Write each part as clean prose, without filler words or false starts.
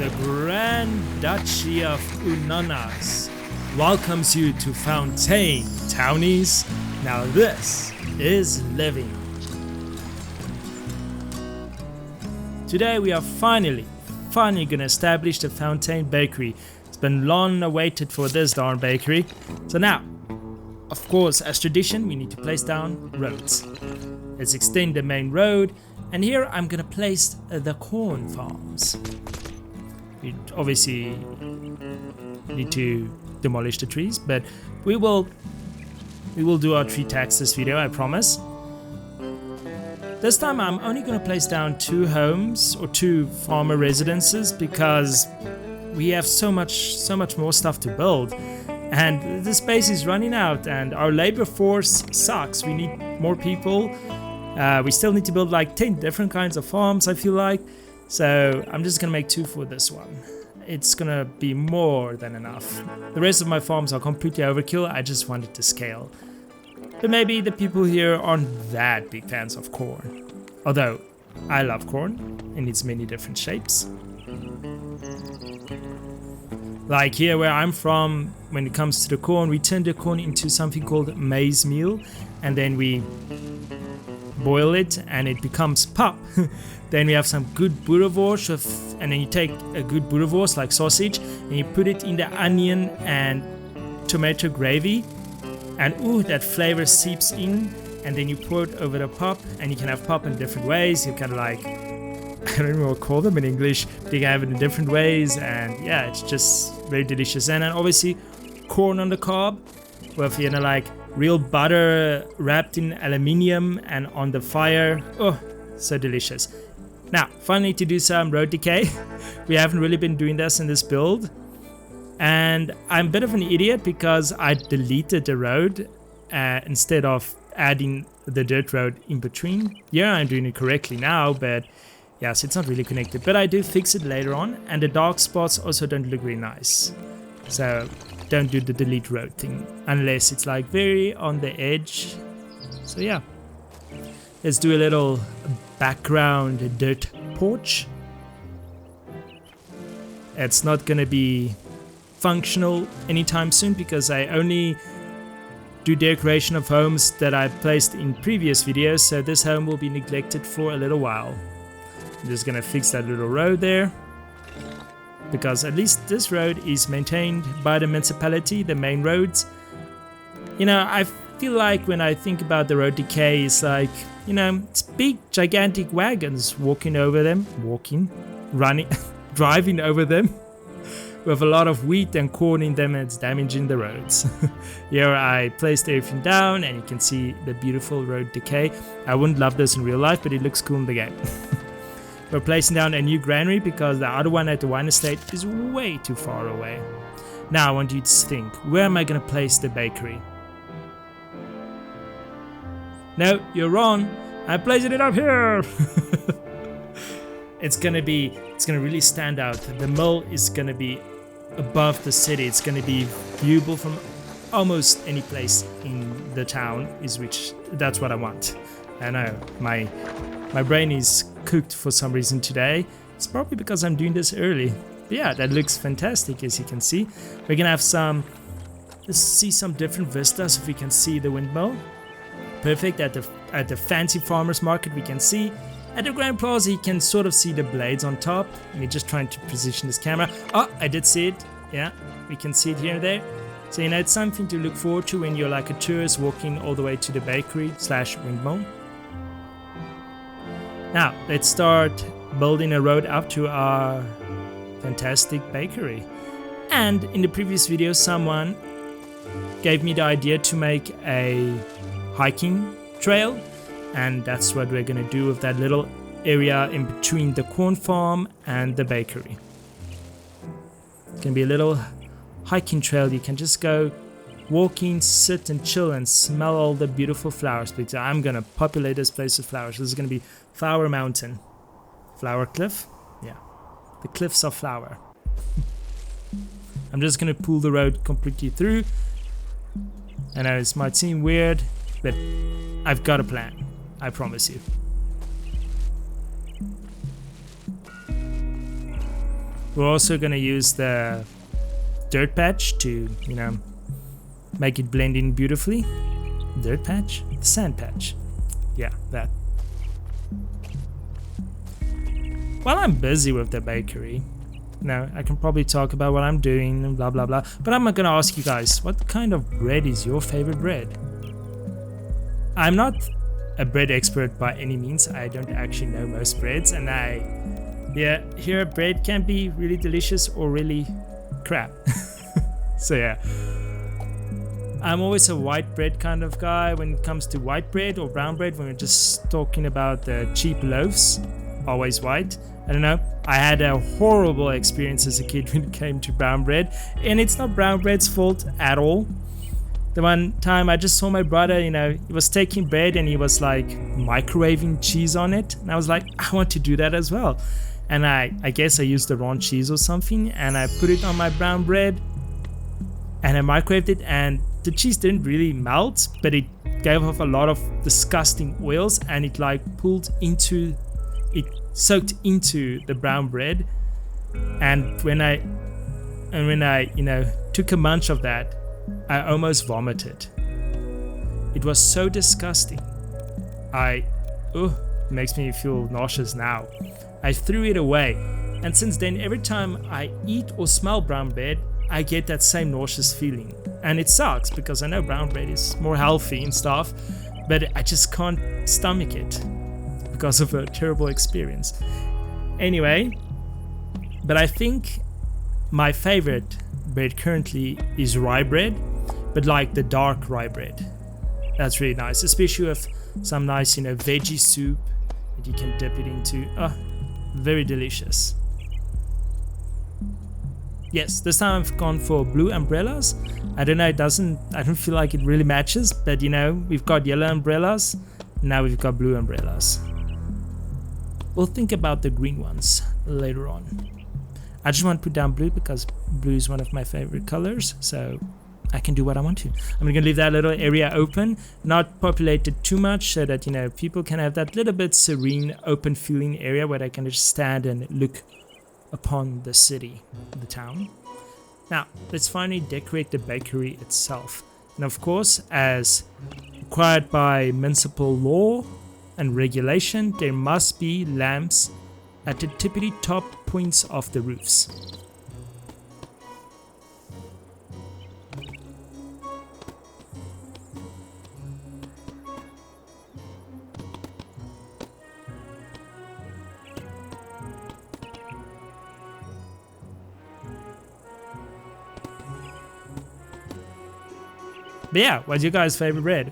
the Grand Duchy of Unanas welcomes you to Fontaine, townies. Now this is living. Today we are finally gonna establish the Fontaine Bakery. It's been long awaited for this darn bakery. So now, of course, as tradition, we need to place down roads. Let's extend the main road, and here I'm gonna place the corn farms. We obviously need to demolish the trees, but we will do our tree tax this video, I promise. This time I'm only gonna place down 2 homes or 2 farmer residences because we have so much more stuff to build, and the space is running out, and our labor force sucks. We need more people. We still need to build like 10 different kinds of farms, I feel like. So I'm just gonna make 2 for this one. It's gonna be more than enough. The rest of my farms are completely overkill. I just wanted to scale. But maybe the people here aren't that big fans of corn. Although I love corn in its many different shapes. Like here where I'm from, when it comes to the corn, we turn the corn into something called maize meal, and then we boil it and it becomes pap. Then we have some good boerewors, and then you take a good boerewors like sausage and you put it in the onion and tomato gravy, and ooh, that flavor seeps in, and then you pour it over the pap, and you can have pap in different ways. You can like, I don't know what to call them in English, but you can have it in different ways, and yeah, it's just very delicious. And then obviously corn on the cob with, you know, like real butter wrapped in aluminium and on the fire. Oh, so delicious. Now, finally, to do some road decay. We haven't really been doing this in this build, and I'm a bit of an idiot because I deleted the road instead of adding the dirt road in between. Yeah, I'm doing it correctly now, but yeah, so it's not really connected. But I do fix it later on, and the dark spots also don't look really nice. So don't do the delete road thing unless it's like very on the edge. So yeah, let's do a little background dirt porch. It's not gonna be functional anytime soon because I only do decoration of homes that I placed in previous videos, so this home will be neglected for a little while. I'm just gonna fix that little road there, because at least this road is maintained by the municipality, the main roads. You know, I feel like when I think about the road decay, it's like, you know, it's big gigantic wagons running, driving over them with a lot of wheat and corn in them, and it's damaging the roads. Here I placed everything down and you can see the beautiful road decay. I wouldn't love this in real life, but it looks cool in the game. We're placing down a new granary because the other one at the wine estate is way too far away. Now I want you to think, where am I gonna place the bakery? No, you're wrong. I'm placing it up here. It's gonna really stand out. The mill is gonna be above the city. It's gonna be viewable from almost any place in the town, that's what I want. I know, my brain is cooked for some reason today. It's probably because I'm doing this early. But yeah, that looks fantastic, as you can see. We're gonna have let's see some different vistas if we can see the windmill. Perfect. At the fancy farmers market we can see. At the Grand Plaza you can sort of see the blades on top. We're just trying to position this camera. Oh, I did see it. Yeah, we can see it here and there. So, you know, it's something to look forward to when you're like a tourist walking all the way to the bakery / windmill. Now, let's start building a road up to our fantastic bakery. And in the previous video, someone gave me the idea to make a hiking trail, and that's what we're gonna do with that little area in between the corn farm and the bakery. It's gonna be a little hiking trail. You can just go walking, sit and chill and smell all the beautiful flowers, because I'm gonna populate this place with flowers. This is gonna be Flower Mountain. Flower Cliff? Yeah. The cliffs of flower. I'm just gonna pull the road completely through. I know this might seem weird, but I've got a plan. I promise you. We're also gonna use the dirt patch to, you know, make it blend in beautifully. Dirt patch? The sand patch. Yeah, that. While I'm busy with the bakery, now I can probably talk about what I'm doing and blah blah blah, but I'm not gonna ask you guys, what kind of bread is your favorite bread? I'm not a bread expert by any means. I don't actually know most breads, and here bread can be really delicious or really crap. So yeah, I'm always a white bread kind of guy when it comes to white bread or brown bread. When we're just talking about the cheap loaves, always white. I don't know, I had a horrible experience as a kid when it came to brown bread, and it's not brown bread's fault at all. The one time I just saw my brother, you know, he was taking bread and he was like microwaving cheese on it, and I was like, I want to do that as well. And I guess I used the wrong cheese or something, and I put it on my brown bread and I microwaved it, and the cheese didn't really melt, but it gave off a lot of disgusting oils, and it like soaked into the brown bread. And when I you know, took a munch of that, I almost vomited. It was so disgusting. It makes me feel nauseous now. I threw it away, and since then every time I eat or smell brown bread, I get that same nauseous feeling. And it sucks because I know brown bread is more healthy and stuff, but I just can't stomach it because of a terrible experience. Anyway, but I think my favorite bread currently is rye bread, but like the dark rye bread. That's really nice, especially with some nice, you know, veggie soup that you can dip it into. Very delicious. Yes, this time I've gone for blue umbrellas. I don't know, I don't feel like it really matches, but you know, we've got yellow umbrellas, now we've got blue umbrellas. We'll think about the green ones later on. I just want to put down blue because blue is one of my favorite colors, so I can do what I want to. I'm gonna leave that little area open, not populated too much, so that, you know, people can have that little bit serene, open feeling area where they can just stand and look upon the city, the town. Now, let's finally decorate the bakery itself. And of course, as required by municipal law and regulation, there must be lamps at the tippity top points of the roofs. But yeah, what's your guys' favorite bread?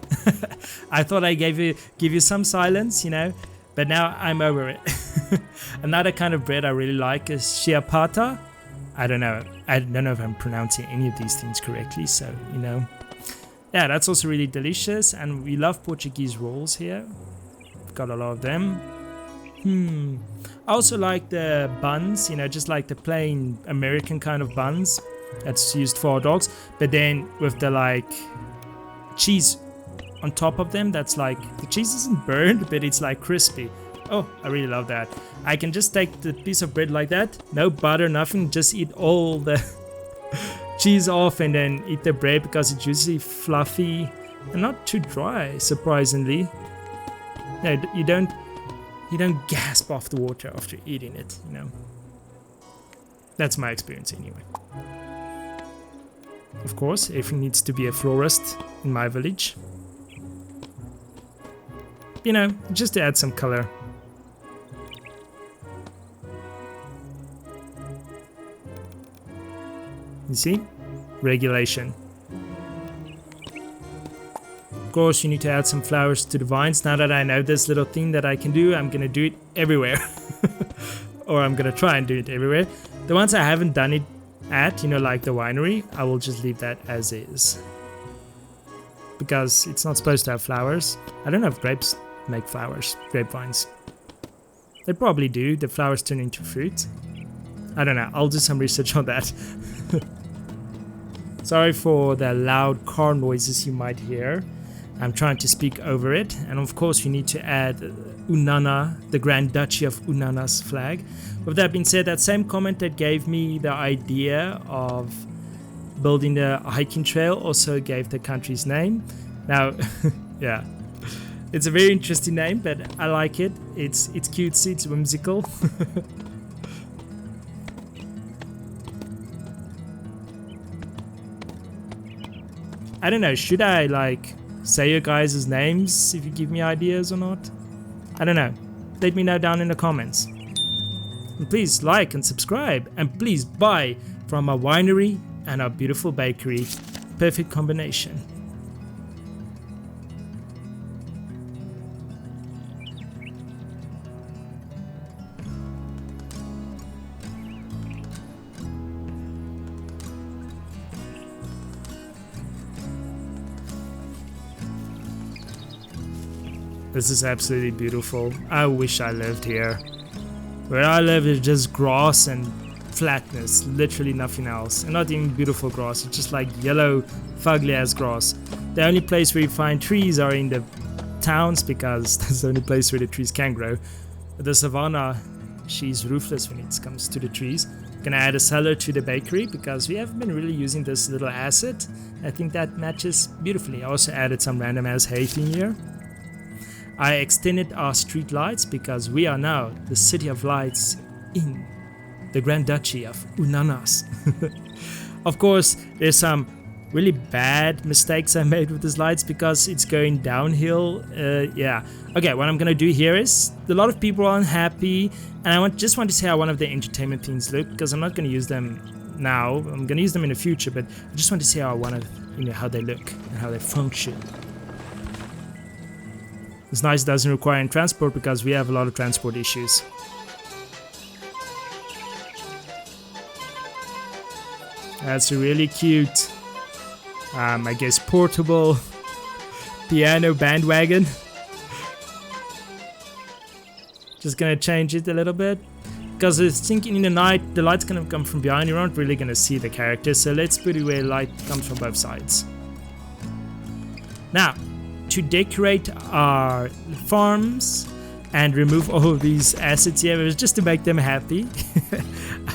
I thought I give you some silence, you know, but now I'm over it. Another kind of bread I really like is ciabatta. I don't know if I'm pronouncing any of these things correctly, so, you know. Yeah, that's also really delicious, and we love Portuguese rolls here. We've got a lot of them. I also like the buns, you know, just like the plain American kind of buns that's used for hot dogs, but then with the like cheese on top of them, that's like, the cheese isn't burned, but it's like crispy. Oh, I really love that. I can just take the piece of bread like that, no butter, nothing, just eat all the cheese off and then eat the bread because it's usually fluffy and not too dry, surprisingly. No, you don't gasp off the water after eating it, you know. That's my experience anyway. Of course, everything needs to be a florist in my village. You know, just to add some color. You see? Regulation. Of course, you need to add some flowers to the vines. Now that I know this little thing that I can do, I'm gonna do it everywhere. Or I'm gonna try and do it everywhere. The ones I haven't done it at, you know, like the winery, I will just leave that as is. Because it's not supposed to have flowers. I don't know if grapes make flowers, grapevines. They probably do, the flowers turn into fruit. I don't know, I'll do some research on that. Sorry for the loud car noises you might hear. I'm trying to speak over it. And of course we need to add Unana, the Grand Duchy of Unana's flag. With that being said, that same comment that gave me the idea of building the hiking trail also gave the country's name. Now, yeah, it's a very interesting name, but I like it. It's cutesy, it's whimsical. I don't know, should I like say your guys' names if you give me ideas or not? I don't know. Let me know down in the comments. And please like and subscribe, and please buy from our winery and our beautiful bakery. Perfect combination. This is absolutely beautiful. I wish I lived here. Where I live is just grass and flatness, literally nothing else. And not even beautiful grass, it's just like yellow, fugly ass grass. The only place where you find trees are in the towns, because that's the only place where the trees can grow. But the savannah, she's ruthless when it comes to the trees. Gonna add a cellar to the bakery because we haven't been really using this little asset. I think that matches beautifully. I also added some random ass hay thing here. I extended our street lights because we are now the city of lights in the Grand Duchy of Unanas. Of course, there's some really bad mistakes I made with these lights because it's going downhill. Yeah. Okay, what I'm gonna do here is a lot of people are unhappy, and I just want to see how one of the entertainment things look, because I'm not gonna use them now. I'm gonna use them in the future, but I just want to see how one of how they look and how they function. It's nice it doesn't require any transport because we have a lot of transport issues. That's a really cute, I guess, portable piano bandwagon. Just gonna change it a little bit because it's thinking in the night the light's gonna come from behind. You're not really gonna see the character, so let's put it where light comes from both sides. Now, to decorate our farms and remove all of these assets here, it was just to make them happy.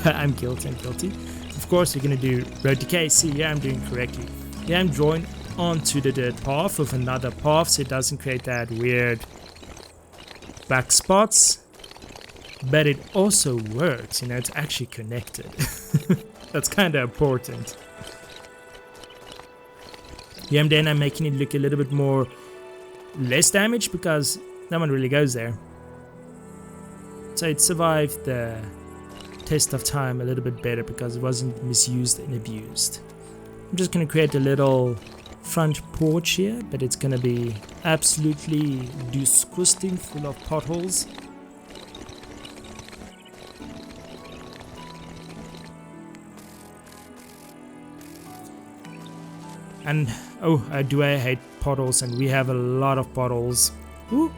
I'm guilty. Of course, we're gonna do road decay. See, yeah, I'm doing correctly. Yeah, I'm drawing onto the dirt path with another path so it doesn't create that weird black spots. But it also works, it's actually connected. That's kind of important. Yeah, and then I'm making it look a little bit more less damage because no one really goes there. So it survived the test of time a little bit better because it wasn't misused and abused. I'm just going to create a little front porch here, but it's going to be absolutely disgusting, full of potholes. And oh, do I hate potholes, and we have a lot of potholes. Ooh.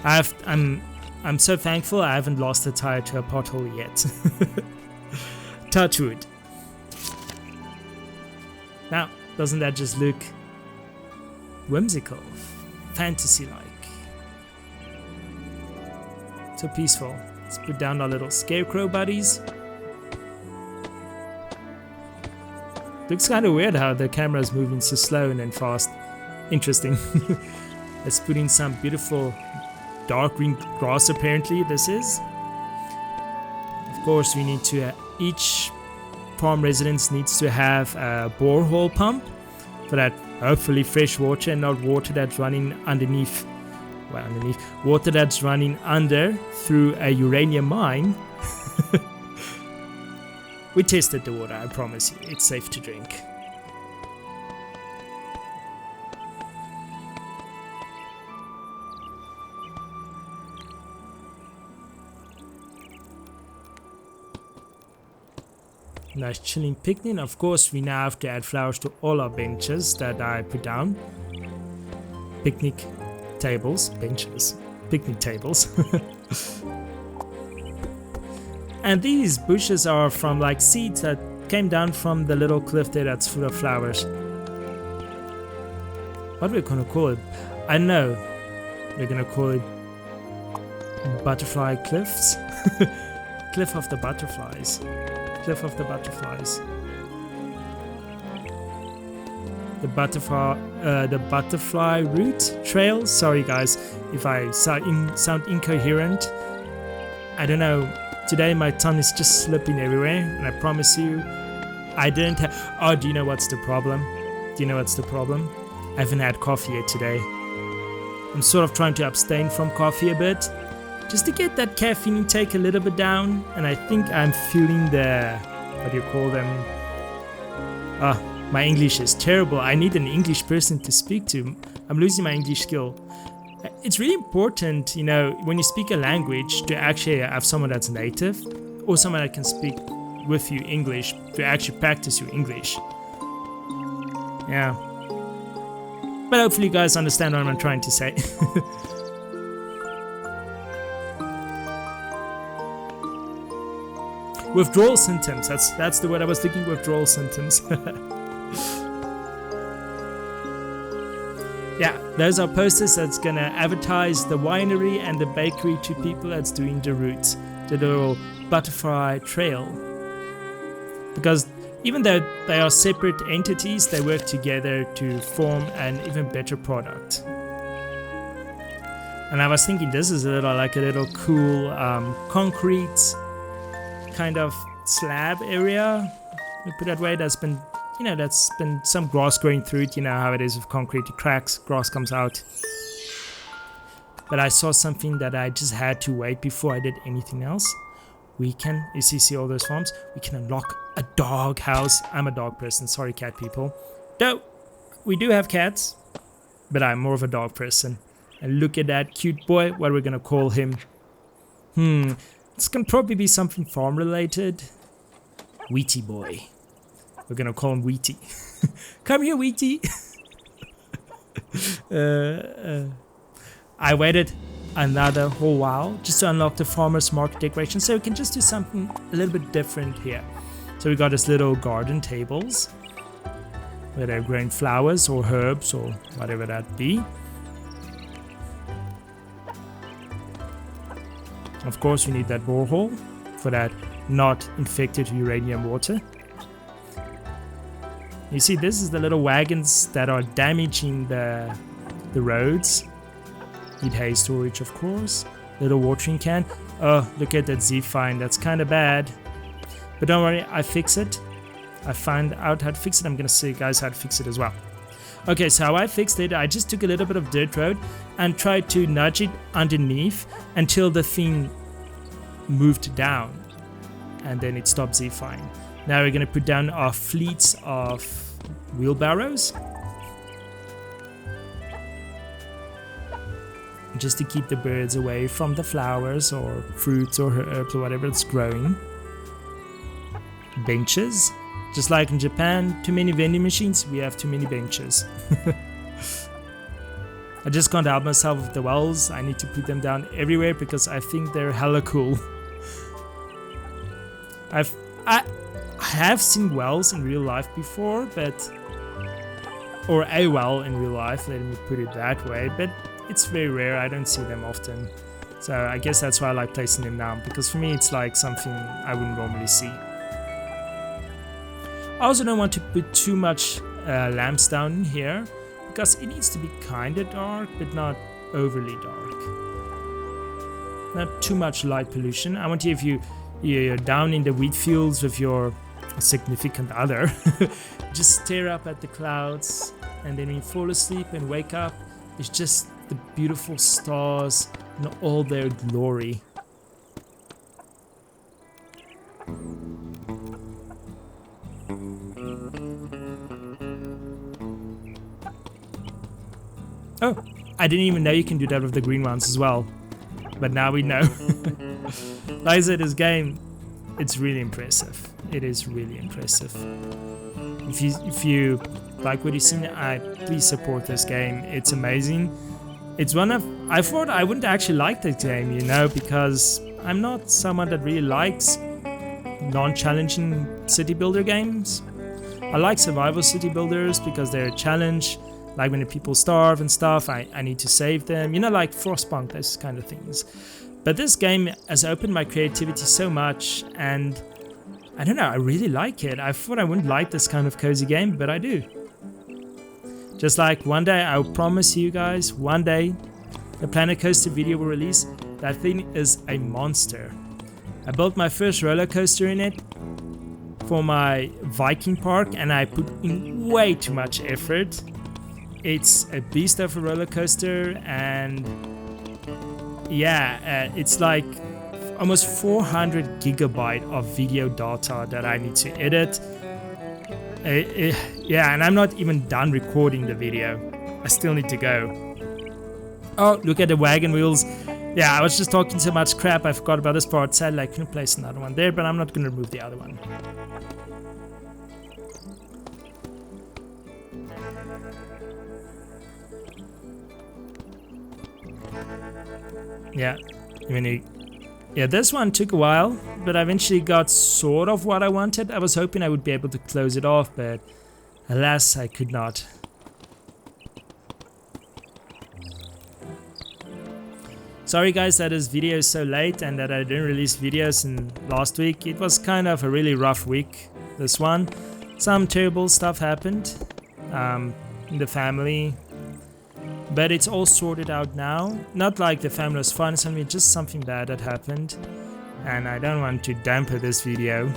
I'm so thankful I haven't lost a tire to a pothole yet. Touch wood. Now, doesn't that just look whimsical, fantasy-like? So peaceful. Let's put down our little scarecrow buddies. Looks kind of weird how the camera is moving so slow and then fast. Interesting. Let's put in some beautiful dark green grass, apparently this is. Of course, we need to, each farm residence needs to have a borehole pump for that hopefully fresh water and not water that's running underneath, water that's running under through a uranium mine. We tested the water, I promise you, it's safe to drink. Nice chilling picnic. Of course, we now have to add flowers to all our benches that I put down. Picnic tables, benches, picnic tables. And these bushes are from like seeds that came down from the little cliff there that's full of flowers. What we're gonna call it? I know. We're gonna call it Butterfly Cliffs. Cliff of the Butterflies. Cliff of the Butterflies. The butterfly route trail. Sorry guys if I sound incoherent. I don't know. Today my tongue is just slipping everywhere, and I promise you, I didn't have. Oh, do you know what's the problem? Do you know what's the problem? I haven't had coffee yet today. I'm sort of trying to abstain from coffee a bit, just to get that caffeine intake a little bit down, and I think I'm feeling the, what do you call them? My English is terrible. I need an English person to speak to. I'm losing my English skill. It's really important, you know, when you speak a language, to actually have someone that's native or someone that can speak with you English, to actually practice your English. Yeah. But hopefully you guys understand what I'm trying to say. Withdrawal symptoms. That's the word I was looking. Withdrawal symptoms. Yeah, those are posters that's gonna advertise the winery and the bakery to people that's doing the route, the little butterfly trail. Because even though they are separate entities, they work together to form an even better product. And I was thinking this is a little cool concrete kind of slab area. We put it that way. That's been some grass growing through it. You know how it is with concrete, it cracks, grass comes out. But I saw something that I just had to wait before I did anything else. We can, you see all those farms? We can unlock a dog house. I'm a dog person, sorry cat people. Though, we do have cats, but I'm more of a dog person. And look at that cute boy, what are we gonna call him? This can probably be something farm related. Wheaty boy. We're gonna call him Wheaty. Come here, Wheaty. I waited another whole while just to unlock the farmer's market decoration, so we can just do something a little bit different here. So we got this little garden tables where they're growing flowers or herbs or whatever that be. Of course, we need that borehole for that not infected uranium water. You see, this is the little wagons that are damaging the roads. Need hay storage, of course. Little watering can. Oh, look at that Z-Fine. That's kind of bad. But don't worry, I fix it. I find out how to fix it. I'm going to show you guys how to fix it as well. Okay, so how I fixed it, I just took a little bit of dirt road and tried to nudge it underneath until the thing moved down. And then it stopped Z-Fine. Now we're going to put down our fleets of wheelbarrows. Just to keep the birds away from the flowers or fruits or herbs or whatever it's growing. Benches. Just like in Japan, too many vending machines, we have too many benches. I just can't help myself with the wells. I need to put them down everywhere because I think they're hella cool. I have seen wells in real life before, or a well in real life, let me put it that way, but it's very rare. I don't see them often. So I guess that's why I like placing them down, because for me it's like something I wouldn't normally see. I also don't want to put too much lamps down in here, because it needs to be kind of dark, but not overly dark. Not too much light pollution. I want you, if you're down in the wheat fields with your significant other, just stare up at the clouds, and then when you fall asleep and wake up, it's just the beautiful stars in all their glory. Oh, I didn't even know you can do that with the green ones as well. But now we know. Like I said, this game, it's really impressive. It is really impressive. If you like what you've seen, please support this game. It's amazing. It's one of, I thought I wouldn't actually like this game, you know, because I'm not someone that really likes non-challenging city builder games. I like survival city builders because they're a challenge, Like when the people starve and stuff, I need to save them. You know, like Frostpunk, those kind of things. But this game has opened my creativity so much, and I don't know, I really like it. I thought I wouldn't like this kind of cozy game, but I do. Just like one day, I'll promise you guys, one day, the Planet Coaster video will release. That thing is a monster. I built my first roller coaster in it for my Viking park, and I put in way too much effort. It's a beast of a roller coaster, and yeah, it's like almost 400 gigabyte of video data that I need to edit. Yeah, and I'm not even done recording the video. I still need to go. Oh, look at the wagon wheels. Yeah, I was just talking so much crap, I forgot about this part. Sadly, I couldn't place another one there, but I'm not going to remove the other one. Yeah, yeah, this one took a while, but I eventually got sort of what I wanted. I was hoping I would be able to close it off, but alas, I could not. Sorry guys that this video is so late and that I didn't release videos in last week. It was kind of a really rough week, this one. Some terrible stuff happened in the family. But it's all sorted out now. Not like the family was fine, something, just something bad that happened. And I don't want to dampen this video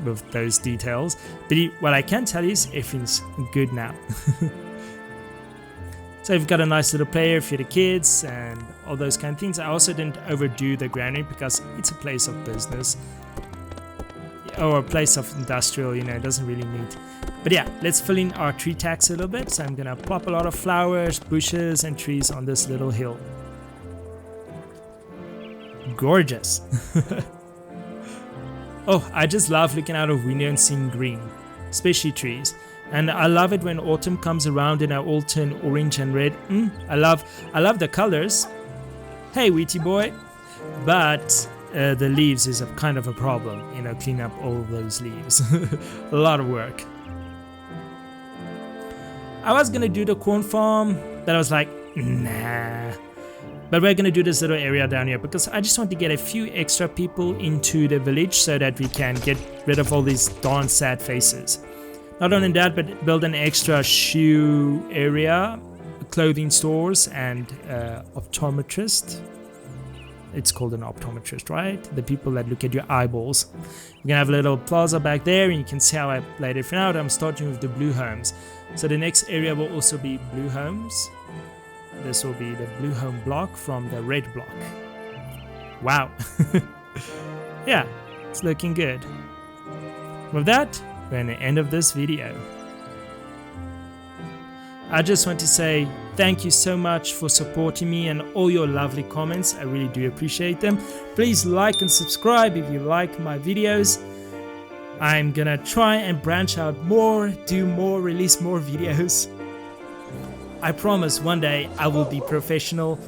with those details. But what I can tell you is everything's good now. So you've got a nice little player for the kids and all those kind of things. I also didn't overdo the granary because it's a place of business. Or a place of industrial, you know, it doesn't really need. But yeah, let's fill in our tree tax a little bit. So I'm gonna plop a lot of flowers, bushes, and trees on this little hill. Gorgeous. Oh, I just love looking out of window and seeing green, especially trees. And I love it when autumn comes around and I all turn orange and red. I love the colors. Hey, Wheaty boy. But the leaves is a kind of a problem, you know, clean up all those leaves. A lot of work. I was gonna do the corn farm, but I was like, nah. But we're gonna do this little area down here because I just want to get a few extra people into the village so that we can get rid of all these darn sad faces. Not only that, but build an extra shoe area, clothing stores, and optometrist. It's called an optometrist, right? The people that look at your eyeballs. We're gonna have a little plaza back there, and you can see how I laid it out. I'm starting with the blue homes. So the next area will also be blue homes. This will be the blue home block from the red block. Wow. Yeah, it's looking good. With that, we're at the end of this video. I just want to say thank you so much for supporting me and all your lovely comments. I really do appreciate them. Please like and subscribe if you like my videos. I'm gonna try and branch out more, do more, release more videos. I promise one day I will be professional.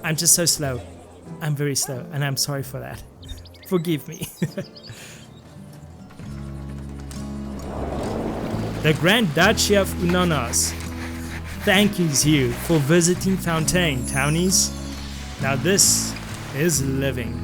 I'm just so slow. I'm very slow and I'm sorry for that. Forgive me. The Grand Duchy of Unanas thanks you for visiting Fontaine, townies. Now this is living.